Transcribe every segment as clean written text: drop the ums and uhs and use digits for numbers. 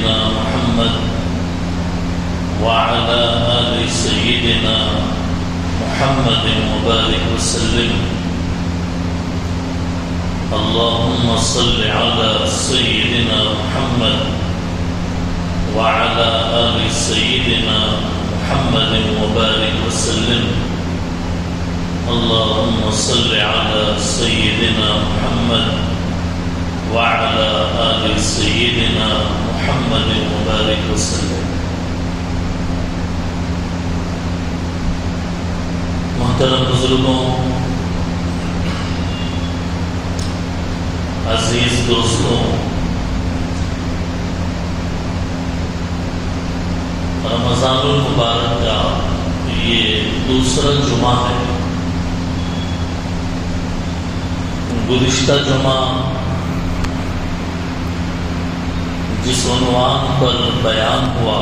سيدنا محمد وعلى آل سيدنا محمد وبارك وسلم. اللهم صل على سيدنا محمد وعلى آل سيدنا محمد وبارك وسلم. اللهم صل على سيدنا محمد وعلى آل سيدنا محمد وبارك وسلم. محترم بزرگوں، عزیز دوستوں، رمضان المبارک کا یہ دوسرا جمعہ ہے. گزشتہ جمعہ جس عنوان پر بیان ہوا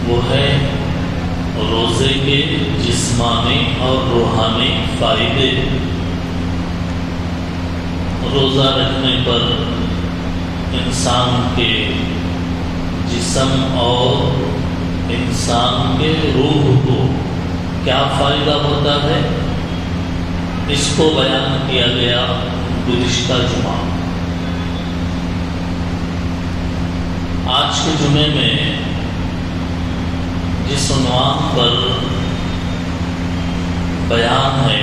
وہ ہے روزے کے جسمانی اور روحانی فائدے. روزہ رکھنے پر انسان کے جسم اور انسان کے روح کو کیا فائدہ ہوتا ہے، اس کو بیان کیا گیا گزشتہ جمعہ. آج کے جمعے میں جس عنوان پر بیان ہے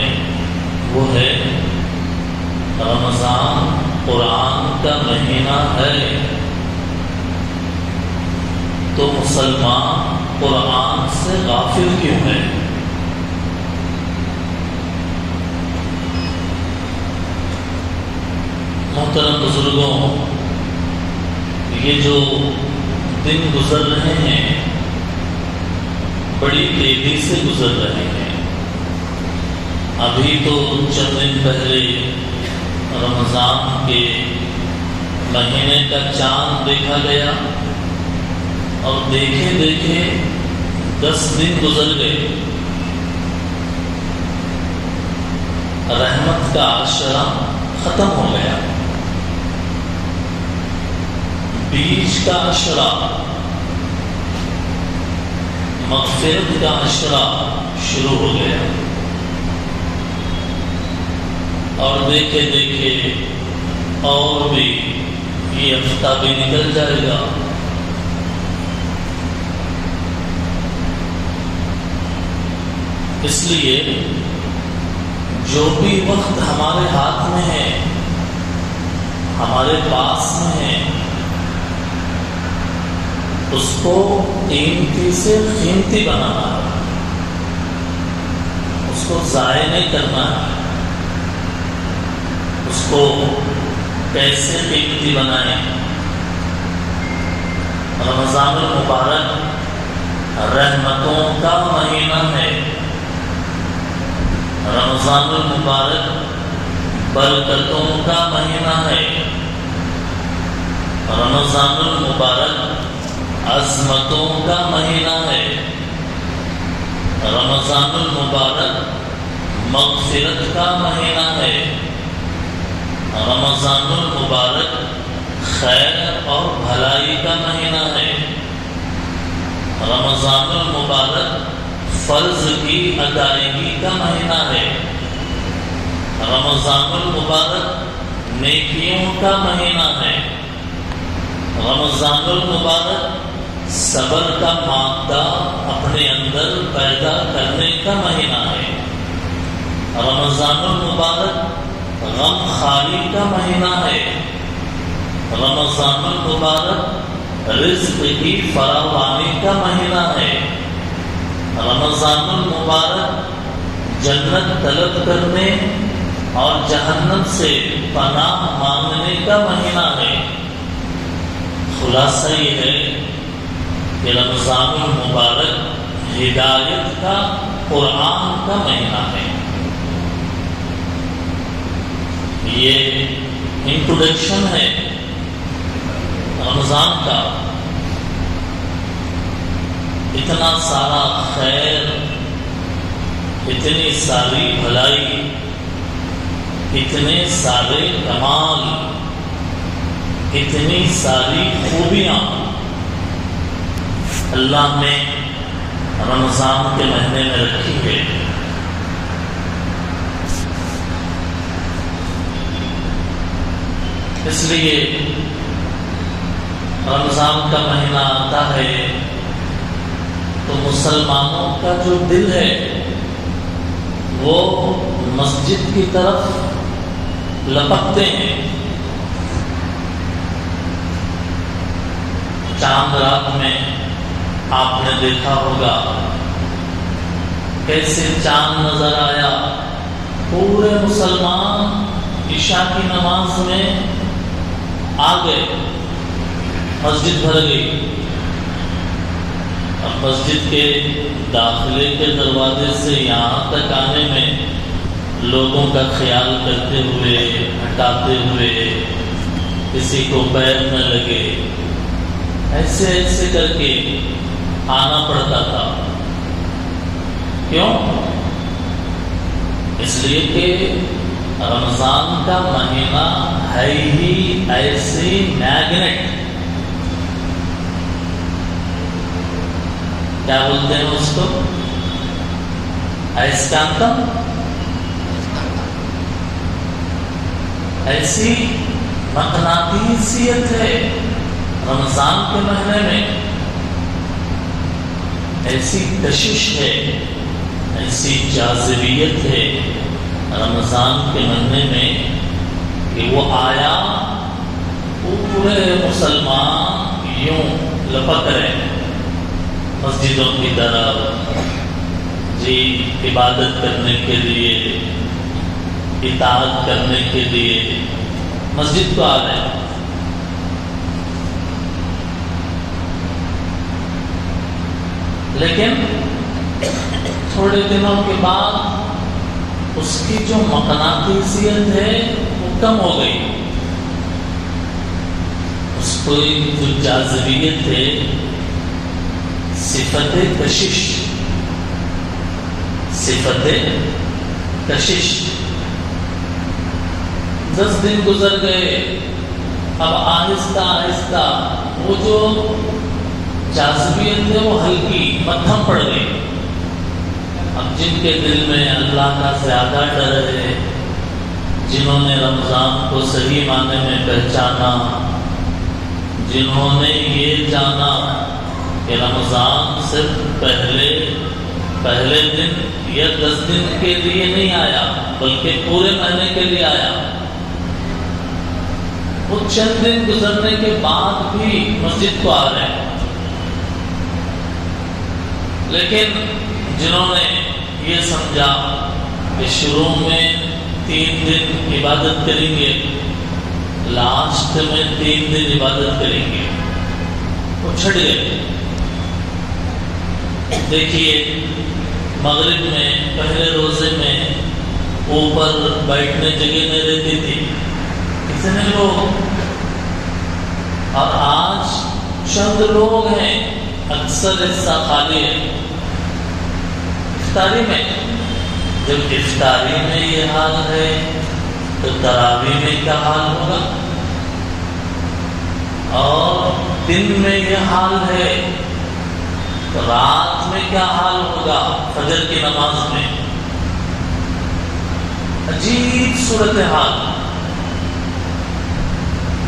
وہ ہے رمضان قرآن کا مہینہ ہے تو مسلمان قرآن سے غافل کیوں ہے؟ محترم بزرگوں، یہ جو دن گزر رہے ہیں بڑی تیزی سے گزر رہے ہیں. ابھی تو چند دن پہلے رمضان کے مہینے کا چاند دیکھا گیا اور دیکھے دیکھے 10 دن گزر گئے. رحمت کا عشرہ ختم ہو گیا. بیچ کا عشرہ، مغفرت کا عشرہ شروع ہو گیا اور دیکھے دیکھے اور بھی یہ ہفتہ بھی نکل جائے گا. اس لیے جو بھی وقت ہمارے ہاتھ میں ہے، ہمارے پاس میں ہے، اس کو قیمتی سے قیمتی بنانا ہے، اس کو ضائع نہیں کرنا ہے. اس کو کیسے قیمتی بنائیں؟ رمضان المبارک رحمتوں کا مہینہ ہے. رمضان المبارک برکتوں کا مہینہ ہے. رمضان المبارک عظمتوں کا مہینہ ہے. رمضان المبارک مغفرت کا مہینہ ہے. رمضان المبارک خیر اور بھلائی کا مہینہ ہے. رمضان المبارک فرض کی ادائیگی کا مہینہ ہے. رمضان المبارک نیکیوں کا مہینہ ہے. رمضان المبارک صبر کا مادہ اپنے اندر پیدا کرنے کا مہینہ ہے. رمضان المبارک غم خاری کا مہینہ ہے. رمضان المبارک رزق کی فراوانی کا مہینہ ہے. رمضان المبارک جنت طلب کرنے اور جہنم سے پناہ مانگنے کا مہینہ ہے. خلاصہ یہ ہے کہ رمضان المبارک ہدایت کا، قرآن کا مہینہ ہے. یہ انٹروڈکشن ہے رمضان کا. اتنا سارا خیر، اتنی ساری بھلائی، اتنے سارے کمال، اتنی ساری خوبیاں اللہ نے رمضان کے مہینے میں رکھی ہے. اس لیے رمضان کا مہینہ آتا ہے تو مسلمانوں کا جو دل ہے وہ مسجد کی طرف لپکتے ہیں. چاند رات میں آپ نے دیکھا ہوگا کیسے چاند نظر آیا. پورے مسلمان عشاء کی نماز میں آ گئے, مسجد بھر گئی. اب مسجد کے داخلے کے دروازے سے یہاں تک آنے میں لوگوں کا خیال کرتے ہوئے, ہٹاتے ہوئے, کسی کو پیر نہ لگے, ایسے ایسے کر کے آنا پڑتا تھا. کیوں؟ اس لیے کہ رمضان کا مہینہ ہے ہی ایسی میگنیٹ, کیا بولتے ہیں اس کو, ایسکانتم, ایسی مقناطیسیت ہے رمضان کے مہینے میں, ایسی کشش ہے, ایسی جاذبیت ہے رمضان کے مہینے میں کہ وہ آیا پورے مسلمان یوں لپک رہے مسجدوں کی طرف, جی عبادت کرنے کے لیے, اطاعت کرنے کے لیے مسجد کو آ رہے ہیں. لیکن تھوڑے دنوں کے بعد اس کی جو مقناطیسیت ہے وہ کم ہو گئی. اس کو جو جاذبیت ہے, صفت کشش, صفت کشش. 10 دن گزر گئے, اب آہستہ آہستہ وہ جو جاذبیت ہے وہ ہلکی مدھم پڑ گئی. اب جن کے دل میں اللہ کا زیادہ ڈر ہے, جنہوں نے رمضان کو صحیح معنی میں پہچانا, جنہوں نے یہ جانا کہ رمضان صرف پہلے دن یا 10 دن کے لیے نہیں آیا بلکہ پورے مہینے کے لیے آیا, وہ چند دن گزرنے کے بعد بھی مسجد کو آ رہے ہیں. لیکن جنہوں نے یہ سمجھا کہ شروع میں 3 دن عبادت کریں گے, لاسٹ میں 3 دن عبادت کریں گے, وہ چھٹ گئے. دیکھیے مغرب میں پہلے روزے میں اوپر بیٹھنے جگہ نہیں رہتی تھی کتنے لوگ, اور آج چند لوگ ہیں, اکثر حصہ خالی ہے. افطاری میں, جب افطاری میں یہ حال ہے تو تراویح میں کیا حال ہوگا, اور دن میں یہ حال ہے تو رات میں کیا حال ہوگا, فجر کی نماز میں. عجیب صورتحال.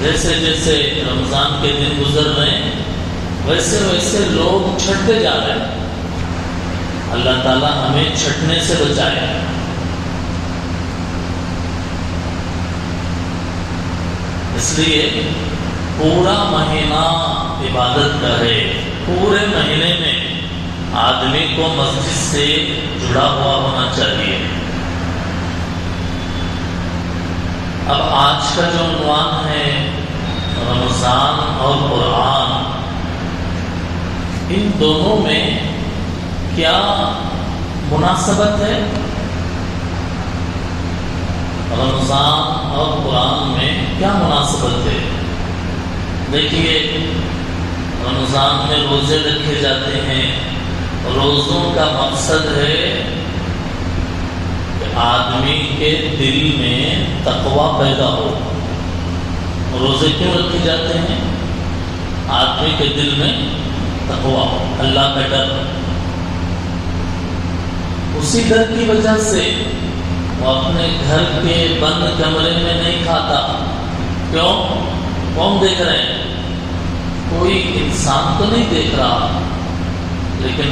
جیسے جیسے رمضان کے دن گزر رہے ہیں ویسے ویسے لوگ چھٹتے جا رہے ہیں. اللہ تعالیٰ ہمیں چھٹنے سے بچائے. اس لیے پورا مہینہ عبادت کا ہے. پورے مہینے میں آدمی کو مسجد سے جڑا ہوا ہونا چاہیے. اب آج کا جو عنوان ہے رمضان اور قرآن, ان دونوں میں کیا مناسبت ہے؟ رمضان اور قرآن میں کیا مناسبت ہے؟ دیکھیے رمضان میں روزے رکھے جاتے ہیں. روزوں کا مقصد ہے کہ آدمی کے دل میں تقویٰ پیدا ہو. روزے کیوں رکھے جاتے ہیں؟ آدمی کے دل میں تقویٰ، اللہ کا ڈر، اسی ڈر کی وجہ سے وہ اپنے گھر کے بند کمرے میں نہیں کھاتا۔ کیوں؟ کون دیکھ رہے ہیں؟ کوئی انسان تو نہیں دیکھ رہا، لیکن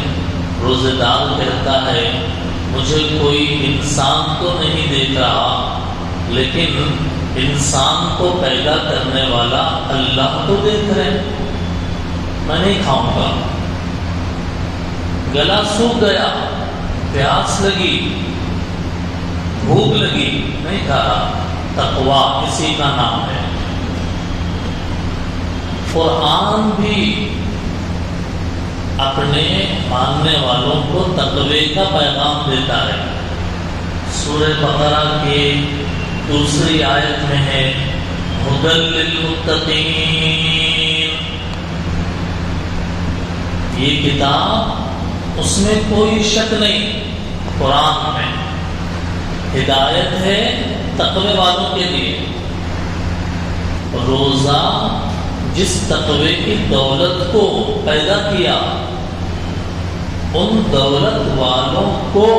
روزے دار کہتا ہے مجھے کوئی انسان تو نہیں دیکھ رہا، لیکن انسان کو پیدا کرنے والا اللہ تو دیکھ رہے ہیں، میں نہیں کھاؤں گا۔ گلا سوکھ گیا، پیاس لگی، بھوک لگی، نہیں کھا رہا۔ تقویٰ اسی کا نام ہے۔ قرآن بھی اپنے ماننے والوں کو تقوی کا پیغام دیتا ہے۔ سورہ بقرہ کے دوسری آیت میں ہے ھدی للمتقین۔ یہ کتاب، اس میں کوئی شک نہیں، قرآن میں ہدایت ہے تقوی والوں کے لیے۔ روزہ جس تقوی کی دولت کو پیدا کیا، ان دولت والوں کو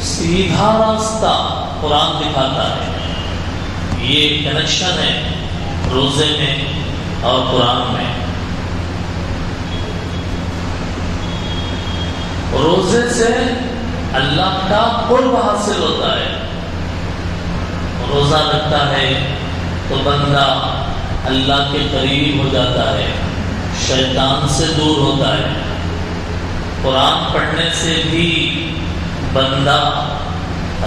سیدھا راستہ قرآن دکھاتا ہے۔ یہ کنیکشن ہے روزے میں اور قرآن میں۔ روزے سے اللہ کا قرب حاصل ہوتا ہے۔ روزہ رکھتا ہے تو بندہ اللہ کے قریب ہو جاتا ہے، شیطان سے دور ہوتا ہے۔ قرآن پڑھنے سے بھی بندہ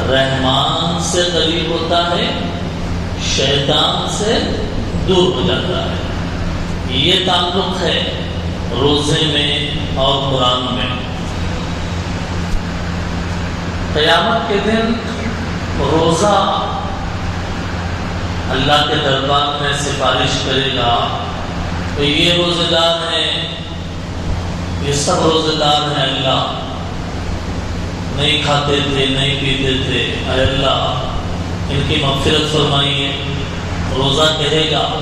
رحمان سے قریب ہوتا ہے، شیطان سے دور ہو جاتا ہے۔ یہ تعلق ہے روزے میں اور قرآن میں۔ قیامت کے دن روزہ اللہ کے دربار میں سفارش کرے گا، تو یہ روزے دار ہیں، یہ سب روزے دار ہیں اللہ، نہیں کھاتے تھے، نہیں پیتے تھے، اے اللہ ان کی مغفرت فرمائیے۔ روزہ کہے گا،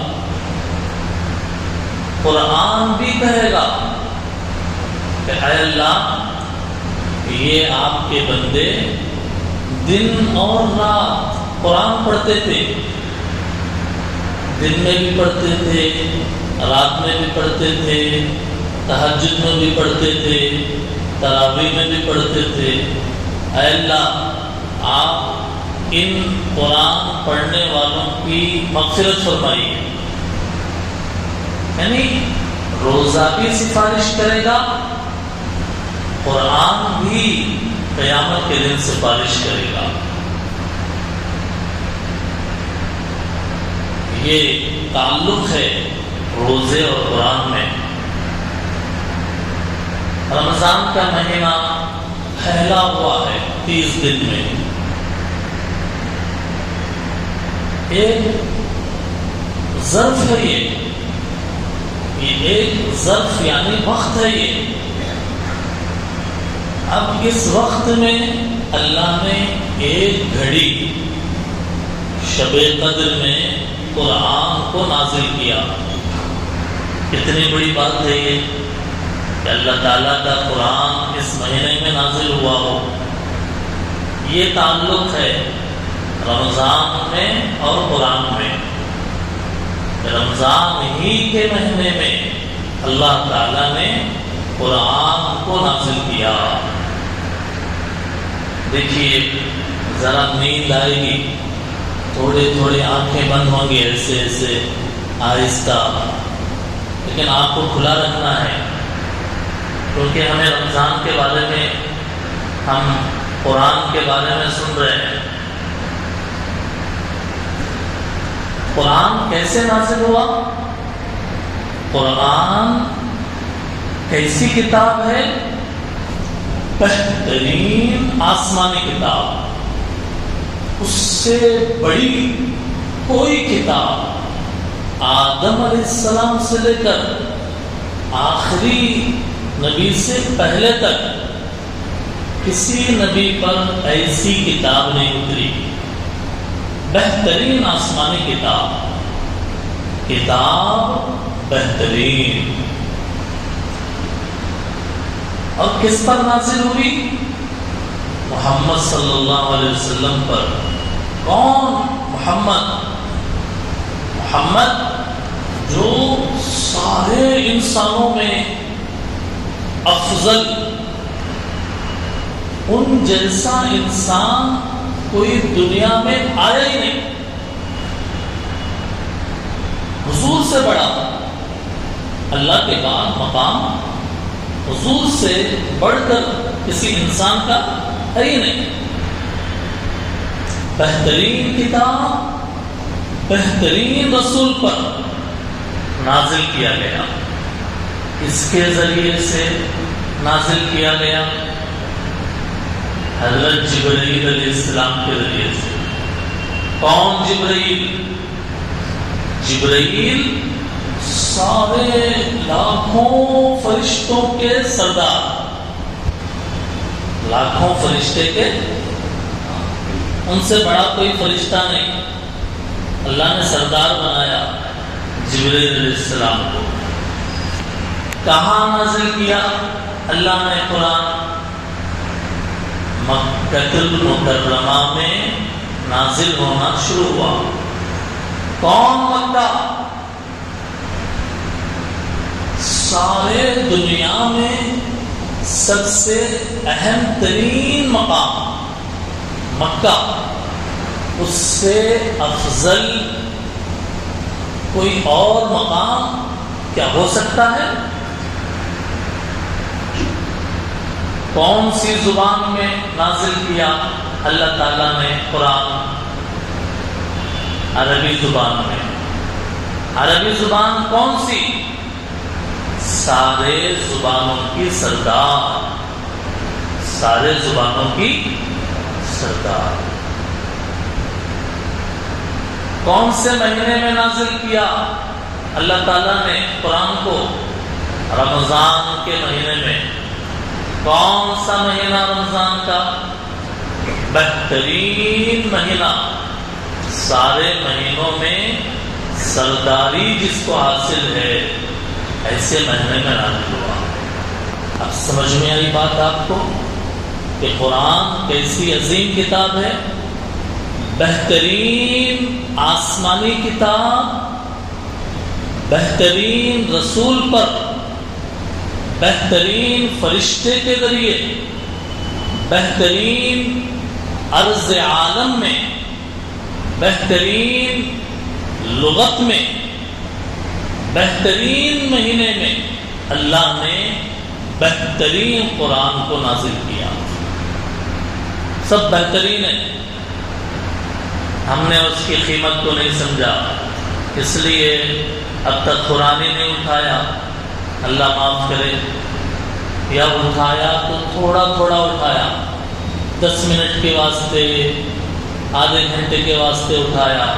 قرآن بھی کہے گا کہ اے اللہ یہ آپ کے بندے دن اور رات قرآن پڑھتے تھے، دن میں بھی پڑھتے تھے، رات میں بھی پڑھتے تھے، تہجد میں بھی پڑھتے تھے، تراویح میں بھی پڑھتے تھے۔ اے اللہ آپ ان قرآن پڑھنے والوں کی مغفرت فرمائیے۔ یعنی روزہ بھی سفارش کرے گا، قرآن بھی قیامت کے دن سفارش کرے گا۔ یہ تعلق ہے روزے اور قرآن میں۔ رمضان کا مہینہ پھیلا ہوا ہے 30 دن میں۔ ایک ظرف ہے، یہ ایک ظرف یعنی وقت ہے۔ یہ اب اس وقت میں اللہ نے ایک گھڑی شب قدر میں قرآن کو نازل کیا۔ کتنی بڑی بات ہے یہ کہ اللہ تعالیٰ کا قرآن اس مہینے میں نازل ہوا ہو۔ یہ تعلق ہے رمضان میں اور قرآن میں۔ رمضان ہی کے مہینے میں اللہ تعالیٰ نے قرآن کو نازل کیا۔ دیکھیے ذرا نیند آئے گی، تھوڑے تھوڑے آنکھیں بند ہوں گی ایسے ایسے آہستہ، لیکن آپ کو کھلا رکھنا ہے، کیونکہ ہمیں رمضان کے بارے میں، ہم قرآن کے بارے میں سن رہے ہیں۔ قرآن کیسے نازل ہوا؟ قرآن کیسی کتاب ہے؟ بہترین آسمانی کتاب، اس سے بڑی کوئی کتاب آدم علیہ السلام سے لے کر آخری نبی سے پہلے تک کسی نبی پر ایسی کتاب نہیں اتری۔ بہترین آسمانی کتاب، کتاب بہترین. اور کس پر نازل ہوئی؟ محمد صلی اللہ علیہ وسلم پر. کون؟ محمد. محمد جو سارے انسانوں میں افضل، ان جیسا انسان کوئی دنیا میں آیا ہی نہیں. حضور سے بڑا اللہ کے بعد مقام حضور سے بڑھ کر کسی انسان کا ہے ہی نہیں. بہترین کتاب بہترین رسول پر نازل کیا گیا. اس کے ذریعے سے نازل کیا گیا حضرت جبرائیل علیہ السلام کے ذریعے سے. کون جبرائیل؟ جبرائیل سارے لاکھوں فرشتوں کے سردار. لاکھوں فرشتے کے، ان سے بڑا کوئی فرشتہ نہیں. اللہ نے سردار بنایا جبرائیل علیہ السلام کو. کہاں نازل کیا اللہ نے قرآن؟ مکہ المکرمہ میں نازل ہونا شروع ہوا. کون مکہ؟ سارے دنیا میں سب سے اہم ترین مقام مکہ. اس سے افضل کوئی اور مقام کیا ہو سکتا ہے؟ کون سی زبان میں نازل کیا اللہ تعالیٰ نے قرآن؟ عربی زبان میں. عربی زبان کون سی؟ سارے زبانوں کی سردار. سارے زبانوں کی سردار. کون سے مہینے میں نازل کیا اللہ تعالیٰ نے قرآن کو؟ رمضان کے مہینے میں. کون سا مہینہ رمضان کا؟ بہترین مہینہ. سارے مہینوں میں سرداری جس کو حاصل ہے ایسے مہینے میں نازل ہوا. اب سمجھ میں آئی بات آپ کو کہ قرآن کیسی عظیم کتاب ہے. بہترین آسمانی کتاب، بہترین رسول پر، بہترین فرشتے کے ذریعے، بہترین عرض عالم میں، بہترین لغت میں، بہترین مہینے میں اللہ نے بہترین قرآن کو نازل کیا. سب بہترین ہے. ہم نے اس کی قیمت کو نہیں سمجھا، اس لیے اب تک قرآن ہی نہیں اٹھایا. اللہ معاف کرے. یا اٹھایا تو تھوڑا تھوڑا اٹھایا، 10 منٹ کے واسطے، آدھے گھنٹے کے واسطے اٹھایا،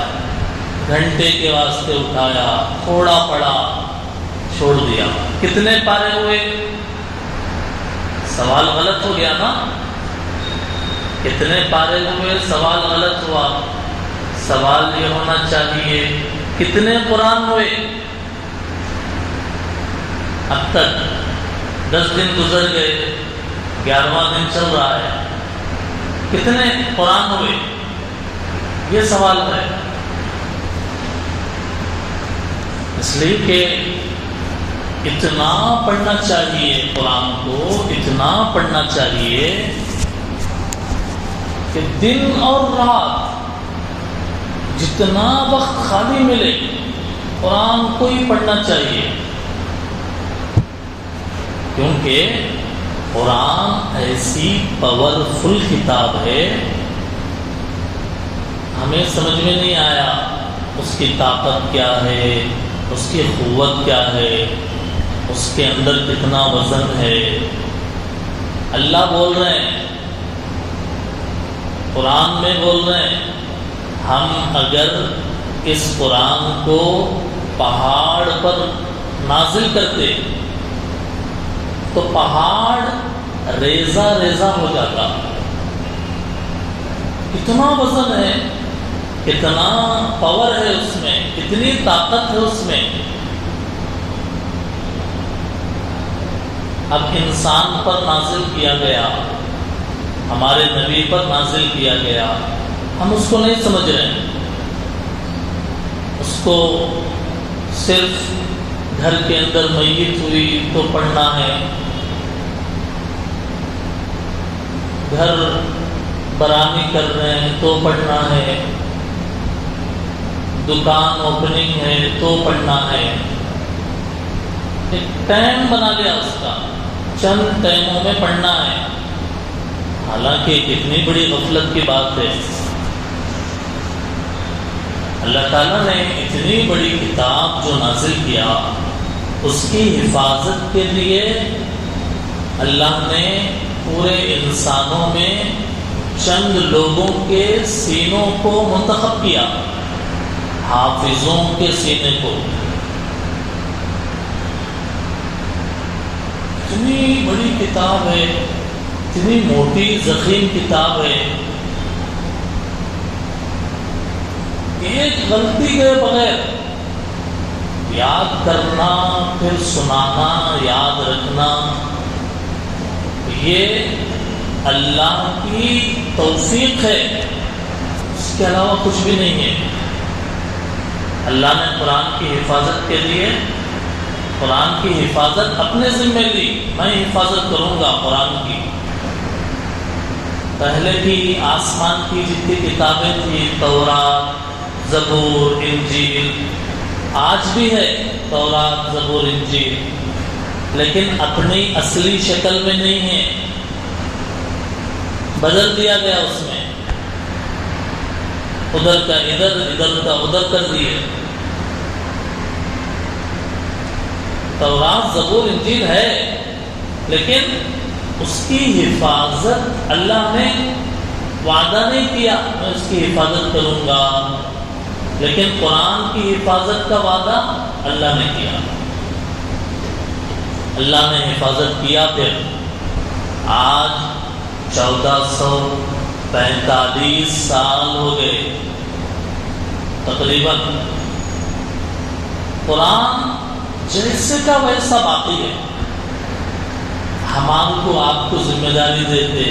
گھنٹے کے واسطے اٹھایا، تھوڑا پڑھا، چھوڑ دیا. کتنے پارے ہوئے؟ سوال غلط ہو گیا نا. کتنے پارے ہوئے؟ سوال غلط ہوا. سوال یہ ہونا چاہیے کتنے قرآن ہوئے؟ اب تک 10 دن گزر گئے، 11واں دن چل رہا ہے. کتنے قرآن ہوئے؟ یہ سوال ہے. اس لیے کہ اتنا پڑھنا چاہیے قرآن کو، اتنا پڑھنا چاہیے کہ دن اور رات جتنا وقت خالی ملے قرآن کو ہی پڑھنا چاہیے. کیونکہ قرآن ایسی پاورفل کتاب ہے، ہمیں سمجھ میں نہیں آیا اس کی طاقت کیا ہے، اس کی قوت کیا ہے، اس کے اندر کتنا وزن ہے. اللہ بول رہے ہیں، قرآن میں بول رہے ہیں، ہم اگر اس قرآن کو پہاڑ پر نازل کرتے تو پہاڑ ریزہ ریزہ ہو جاتا. اتنا وزن ہے کتنا پاور ہے اس میں، کتنی طاقت ہے اس میں. اب انسان پر نازل کیا گیا، ہمارے نبی پر نازل کیا گیا، ہم اس کو نہیں سمجھ رہے ہیں. اس کو صرف گھر کے اندر میت ہوئی تو پڑھنا ہے، گھر برآمدی کر رہے ہیں تو پڑھنا ہے، دکان اوپننگ ہے تو پڑھنا ہے. ایک ٹائم بنا لیا اس کا، چند ٹائموں میں پڑھنا ہے. حالانکہ کتنی بڑی غفلت کی بات ہے. اللہ تعالیٰ نے اتنی بڑی کتاب جو نازل کیا، اس کی حفاظت کے لیے اللہ نے پورے انسانوں میں چند لوگوں کے سینوں کو منتخب کیا، حافظوں کے سینے کو. اتنی بڑی کتاب ہے، اتنی موٹی ضخیم کتاب ہے، ایک غلطی کے بغیر یاد کرنا، پھر سنانا، یاد رکھنا، یہ اللہ کی توفیق ہے، اس کے علاوہ کچھ بھی نہیں ہے. اللہ نے قرآن کی حفاظت کے لیے قرآن کی حفاظت اپنے ذمہ لی. میں حفاظت کروں گا قرآن کی. پہلے کی آسمان کی جتنی کتابیں تھیں، تورات، زبور، انجیل، آج بھی ہے تورات، زبور، انجیل، لیکن اپنی اصلی شکل میں نہیں ہے، بدل دیا گیا. اس میں ادھر کا ادھر، ادھر کا ادھر کر دیے. تورات، زبور، انجیل ہے، لیکن اس کی حفاظت اللہ نے وعدہ نہیں کیا میں اس کی حفاظت کروں گا، لیکن قرآن کی حفاظت کا وعدہ اللہ نے کیا. اللہ نے حفاظت کیا. پھر آج 1445 سال ہو گئے تقریباً. قرآن جیسے کا ویسا باقی ہے. ہم کو آپ کو ذمہ داری دیتے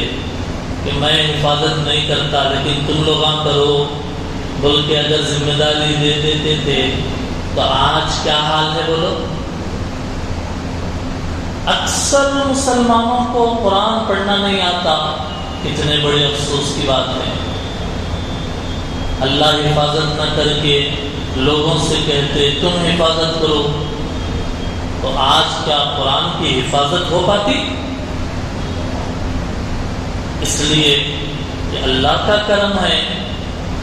کہ میں حفاظت نہیں کرتا لیکن تم لوگ کرو، بلکہ اگر ذمہ داری دے دیتے تھے تو آج کیا حال ہے بولو. اکثر مسلمانوں کو قرآن پڑھنا نہیں آتا. کتنے بڑے افسوس کی بات ہے. اللہ حفاظت نہ کر کے لوگوں سے کہتے تم حفاظت کرو، تو آج کیا قرآن کی حفاظت ہو پاتی؟ اس لیے کہ اللہ کا کرم ہے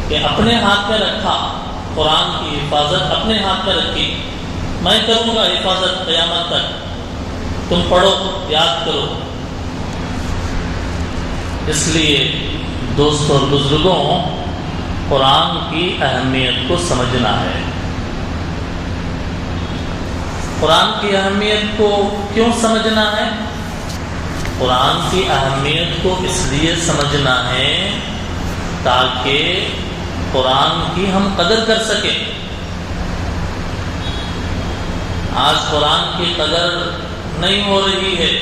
کہ اپنے ہاتھ میں رکھا. قرآن کی حفاظت اپنے ہاتھ میں رکھی. میں کروں گا حفاظت قیامت تک، تم پڑھو، یاد کرو. اس لیے دوستوں اور بزرگوں، قرآن کی اہمیت کو سمجھنا ہے. قرآن کی اہمیت کو کیوں سمجھنا ہے؟ قرآن کی اہمیت کو اس لیے سمجھنا ہے تاکہ قرآن کی ہم قدر کر سکیں. آج قرآن کی قدر نہیں ہو رہی ہے.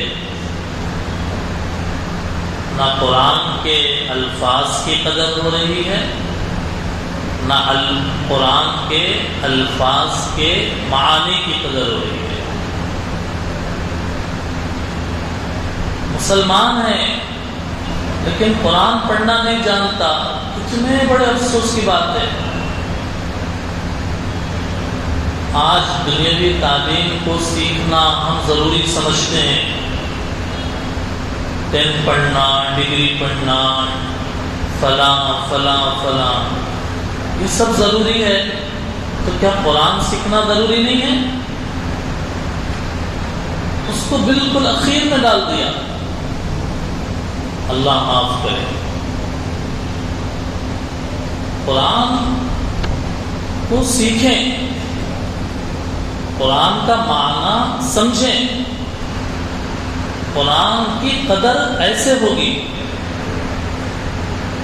نہ قرآن کے الفاظ کی قدر ہو رہی ہے، نہ قرآن کے الفاظ کے معانی کی قدر ہو رہی ہے. مسلمان ہیں لیکن قرآن پڑھنا نہیں جانتا. کتنے بڑے افسوس کی بات ہے. آج دنیاوی تعلیم کو سیکھنا ہم ضروری سمجھتے ہیں. 10 پڑھنا، ڈگری پڑھنا، فلاں فلاں فلاں، یہ سب ضروری ہے. تو کیا قرآن سیکھنا ضروری نہیں ہے؟ اس کو بالکل اخیر میں ڈال دیا. اللہ معاف کرے. قرآن کو سیکھیں، قرآن کا معنی سمجھیں. قرآن کی قدر ایسے ہوگی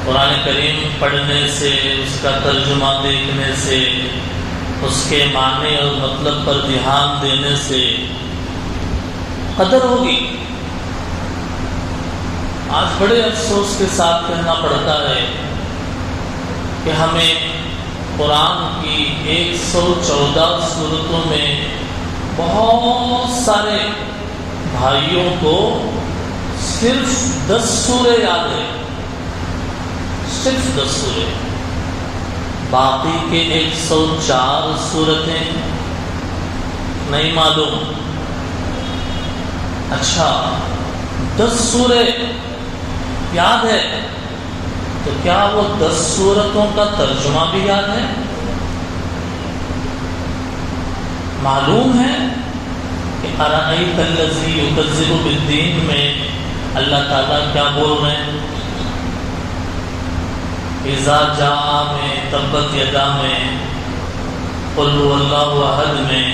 قرآن کریم پڑھنے سے، اس کا ترجمہ دیکھنے سے، اس کے معنی اور مطلب پر دھیان دینے سے قدر ہوگی۔ آج بڑے افسوس کے ساتھ کہنا پڑتا ہے کہ ہمیں قرآن کی 114 سورتوں میں بہت سارے بھائیوں کو صرف 10 سورے یاد ہے، صرف 10 سورے، باقی کے 104 سورتیں نہیں معلوم۔ اچھا 10 سورے یاد ہے تو کیا وہ 10 سورتوں کا ترجمہ بھی یاد ہے؟ معلوم ہے کہ ارأیت الذی یکذب بالدین میں اللہ تعالیٰ کیا بول رہے ہیں؟ اذا جاء میں، تبت یدا میں، قل هو اللہ احد میں،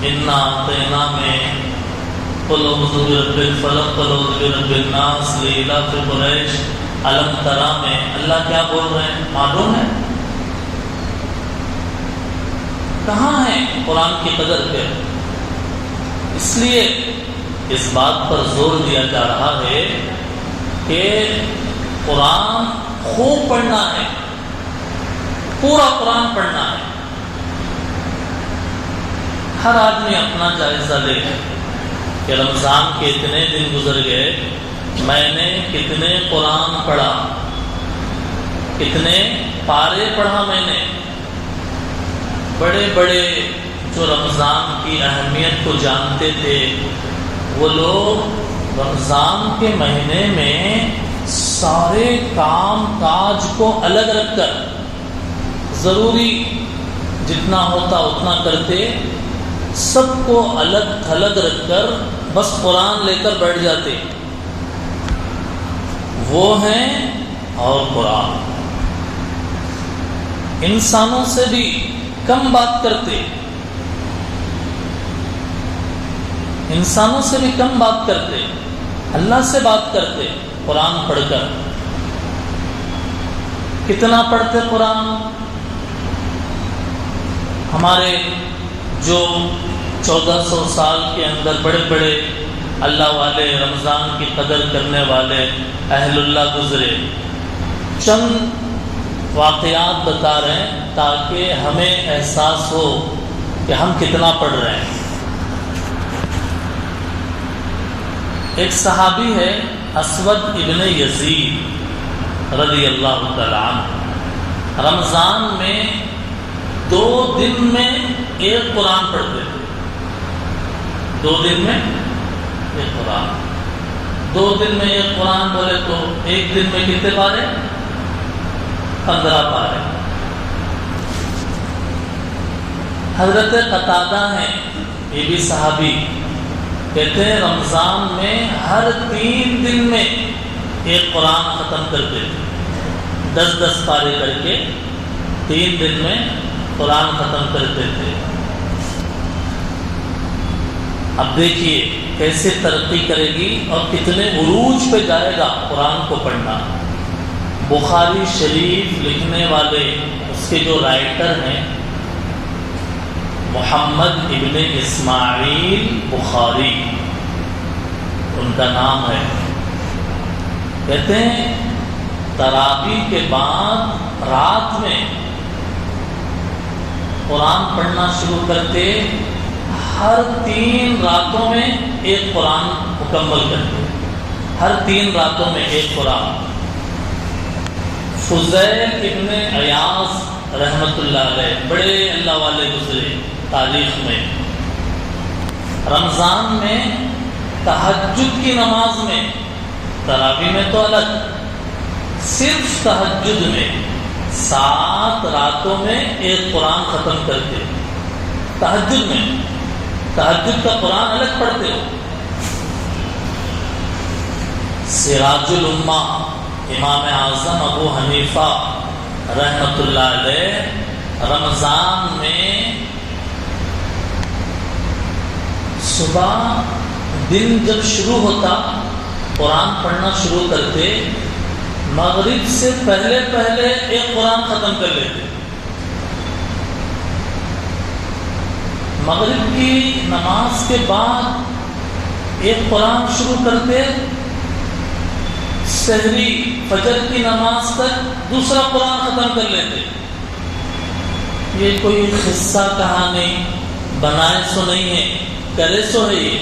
انا اعطینا میں، قل اعوذ برب الفلق، قل اعوذ برب الناس، لإلاف قریش، علم ترا میں اللہ کیا بول رہے ہیں؟ معلوم ہے؟ کہاں ہے قرآن کی قدر پہ؟ اس لیے اس بات پر زور دیا جا رہا ہے کہ قرآن خوب پڑھنا ہے، پورا قرآن پڑھنا ہے۔ ہر آدمی اپنا جائزہ لے کہ رمضان کے اتنے دن گزر گئے، میں نے کتنے قرآن پڑھا، کتنے پارے پڑھا میں نے۔ بڑے بڑے جو رمضان کی اہمیت کو جانتے تھے وہ لوگ رمضان کے مہینے میں سارے کام کاج کو الگ رکھ کر، ضروری جتنا ہوتا اتنا کرتے، سب کو الگ تھلگ رکھ کر بس قرآن لے کر بیٹھ جاتے۔ وہ ہیں اور قرآن انسانوں سے بھی کم بات کرتے، انسانوں سے بھی کم بات کرتے، اللہ سے بات کرتے قرآن پڑھ کر۔ کتنا پڑھتے قرآن؟ ہمارے جو 1400 سال کے اندر بڑے بڑے اللہ والے، رمضان کی قدر کرنے والے اہل اللہ گزرے، چند واقعات بتا رہے ہیں تاکہ ہمیں احساس ہو کہ ہم کتنا پڑھ رہے ہیں۔ ایک صحابی ہے اسود ابن یزید رضی اللہ تعالی عنہ، رمضان میں 2 دن میں ایک قرآن پڑھتے تھے، 2 دن میں ایک قرآن، 2 دن میں ایک قرآن بولے تو ایک دن میں کتنے پارے؟ 15 پارے۔ حضرت قتادہ ہیں، یہ بھی صحابی، کہتے ہیں رمضان میں ہر 3 دن میں ایک قرآن ختم کرتے تھے، 10 پارے کر کے 3 دن میں قرآن ختم کرتے تھے۔ اب دیکھیے کیسے ترقی کرے گی اور کتنے عروج پہ جائے گا قرآن کو پڑھنا۔ بخاری شریف لکھنے والے، اس کے جو رائٹر ہیں محمد ابن اسماعیل بخاری، ان کا نام ہے۔ کہتے ہیں تراویح کے بعد رات میں قرآن پڑھنا شروع کرتے، ہر 3 راتوں میں ایک قرآن مکمل کرتے، ہر 3 راتوں میں ایک قرآن۔ فضیل ابن عیاض رحمت اللہ علیہ، بڑے اللہ والے گزرے تاریخ میں، رمضان میں تہجد کی نماز میں، تراویح میں تو الگ، صرف تہجد میں 7 راتوں میں ایک قرآن ختم کرتے۔ تہجد میں، تہجد کا قرآن الگ پڑھتے ہو۔ سراج الامہ امام اعظم ابو حنیفہ رحمت اللہ علیہ، رمضان میں صبح دن جب شروع ہوتا قرآن پڑھنا شروع کرتے، مغرب سے پہلے پہلے ایک قرآن ختم کر لیتے. مغرب کی نماز کے بعد ایک قرآن شروع کرتے، سحری فجر کی نماز تک دوسرا قرآن ختم کر لیتے. یہ کوئی قصہ کہانی بنائے سو نہیں ہے، کرے سو ہے. یہ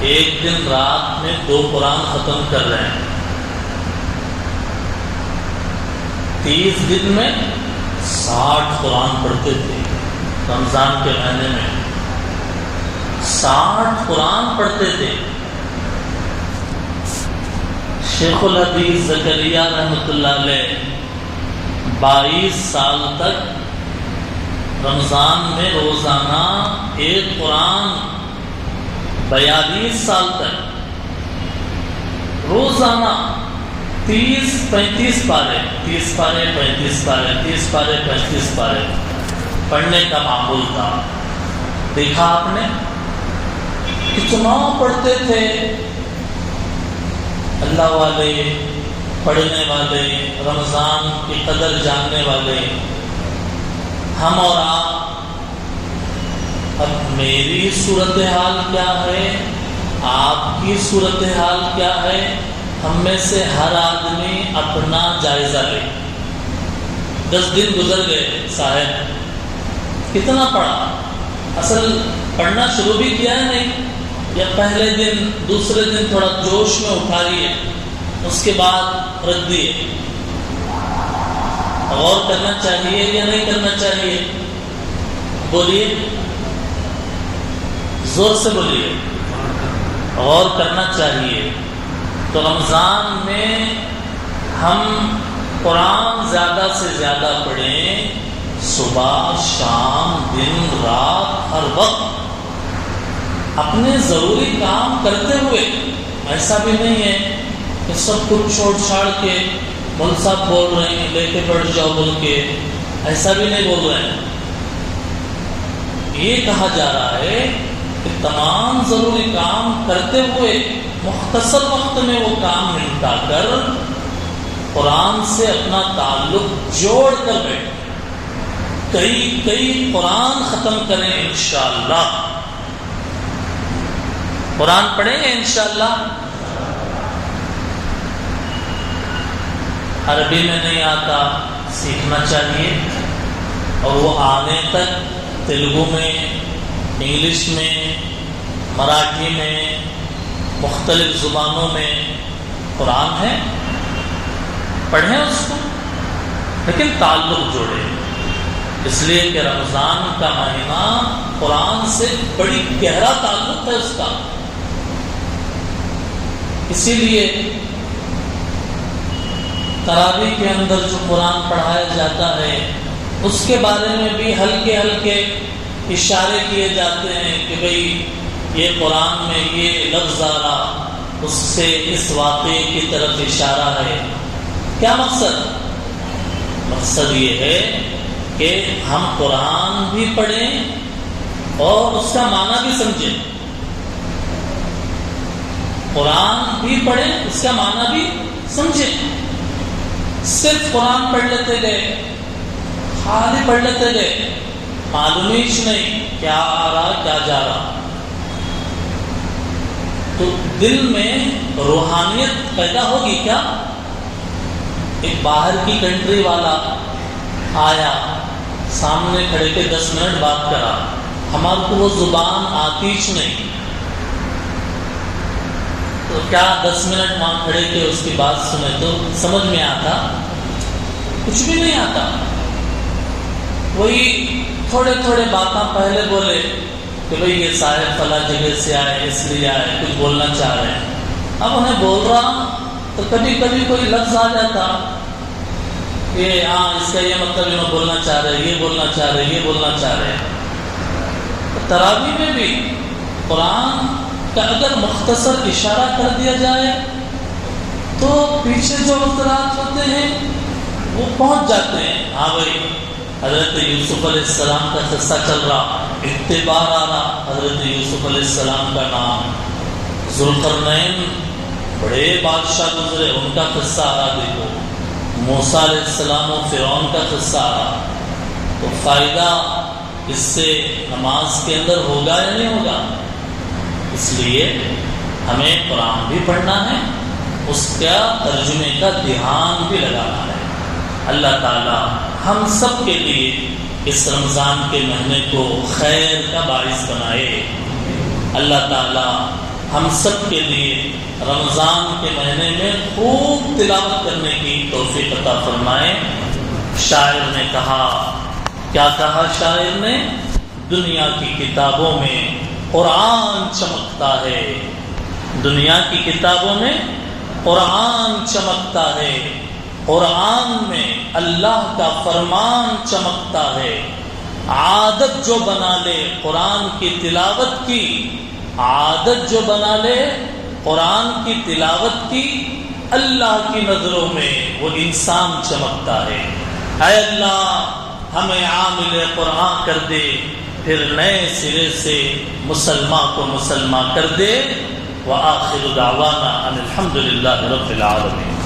ایک دن رات میں 2 قرآن ختم کر رہے ہیں. 30 دن میں 60 قرآن پڑھتے تھے. رمضان کے مہینے میں 60 قرآن پڑھتے تھے. شیخ الحدیث زکریا رحمۃ اللہ علیہ 22 سال تک رمضان میں روزانہ ایک قرآن، 42 سال تک روزانہ 30-35 پارے 30 پارے 35 پارے 30 پارے 35 پارے پڑھنے کا معمول تھا. دیکھا آپ نے کتنا پڑھتے تھے اللہ والے، پڑھنے والے، رمضان کی قدر جاننے والے. ہم اور آپ، اب میری صورتحال کیا ہے، آپ کی صورتحال کیا ہے، ہم میں سے ہر آدمی اپنا جائزہ لے. 10 دن گزر گئے، صاحب کتنا پڑھا؟ اصل پڑھنا شروع بھی کیا ہے نہیں، یا پہلے دن دوسرے دن تھوڑا جوش میں اٹھا لیے، اس کے بعد رکھ دیے. غور کرنا چاہیے یا نہیں کرنا چاہیے؟ بولیے، زور سے بولیے. غور کرنا چاہیے. تو رمضان میں ہم قرآن زیادہ سے زیادہ پڑھیں، صبح شام دن رات ہر وقت، اپنے ضروری کام کرتے ہوئے. ایسا بھی نہیں ہے کہ سب کچھ چھوڑ چھاڑ کے مول صاحب بول رہے ہیں لے کے بیٹھ جاؤ بول کے، ایسا بھی نہیں بول رہے ہیں. یہ کہا جا رہا ہے کہ تمام ضروری کام کرتے ہوئے مختصر وقت میں وہ کام نمٹا کر قرآن سے اپنا تعلق جوڑ کر بیٹھے، کئی قرآن ختم کریں انشاءاللہ. قرآن پڑھیں گے انشاءاللہ. عربی میں نہیں آتا، سیکھنا چاہیے، اور وہ آنے تک تیلگو میں، انگلش میں، مراٹھی میں، مختلف زبانوں میں قرآن ہے، پڑھیں اس کو، لیکن تعلق جوڑیں. اس لیے کہ رمضان کا مہینہ قرآن سے بڑی گہرا تعلق ہے اس کا. اسی لیے تراویح کے اندر جو قرآن پڑھایا جاتا ہے اس کے بارے میں بھی ہلکے ہلکے اشارے کیے جاتے ہیں کہ بھئی یہ قرآن میں یہ لفظ آ رہا، اس سے اس واقعے کی طرف اشارہ ہے. کیا مقصد؟ مقصد یہ ہے کہ ہم قرآن بھی پڑھیں اور اس کا معنی بھی سمجھیں. قرآن بھی پڑھیں، اس کا معنی بھی سمجھیں. صرف قرآن پڑھ لیتے گئے، خالی پڑھ لیتے گئے، معلوم ہی نہیں کیا آ رہا کیا جا رہا، تو دل میں روحانیت پیدا ہوگی کیا؟ ایک باہر کی کنٹری والا آیا، سامنے کھڑے کے 10 منٹ بات کرا، ہمارے کو وہ زبان آتی ہی نہیں، تو کیا 10 منٹ وہاں کھڑے کے اس کی بات سنے تو سمجھ میں آتا؟ کچھ بھی نہیں آتا. وہی تھوڑے تھوڑے باتاں پہلے بولے کہ بھئی یہ صاحب فلاں جگہ سے آئے، اس لیے آئے، کچھ بولنا چاہ رہے ہیں. اب انہیں بول رہا تو کبھی کبھی کوئی لفظ آ جاتا کہ ہاں اس کا یہ مطلب یہ بولنا چاہ رہے، یہ بولنا چاہ رہے، یہ بولنا چاہ رہے. تراویح میں بھی قرآن کا اگر مختصر اشارہ کر دیا جائے تو پیچھے جو اثرات ہوتے ہیں وہ پہنچ جاتے ہیں. ہاں بھائی حضرت یوسف علیہ السلام کا قصہ چل رہا، اعتبار آ رہا، حضرت یوسف علیہ السلام کا نام، ذوالقرنین بڑے بادشاہ گزرے، ان کا قصہ آ رہا، دیکھو موسیٰ علیہ السلام و فرعون کا قصہ آ رہا، تو فائدہ اس سے نماز کے اندر ہوگا یا نہیں ہوگا؟ اس لیے ہمیں قرآن بھی پڑھنا ہے، اس کا ترجمے کا دھیان بھی لگانا ہے۔ اللہ تعالی ہم سب کے لیے اس رمضان کے مہینے کو خیر کا باعث بنائے۔ اللہ تعالی ہم سب کے لیے رمضان کے مہینے میں خوب تلاوت کرنے کی توفیق عطا فرمائے۔ شاعر نے کہا، کیا کہا شاعر نے؟ دنیا کی کتابوں میں قرآن چمکتا ہے، دنیا کی کتابوں میں قرآن چمکتا ہے، قرآن میں اللہ کا فرمان چمکتا ہے۔ عادت جو بنا لے قرآن کی تلاوت کی، عادت جو بنا لے قرآن کی تلاوت کی، اللہ کی نظروں میں وہ انسان چمکتا ہے۔ اے اللہ ہمیں عامل قرآن کر دے، پھر نئے سرے سے مسلمان کو مسلمان کر دے۔ وآخر دعوانا ان الحمد للہ رب العالمین۔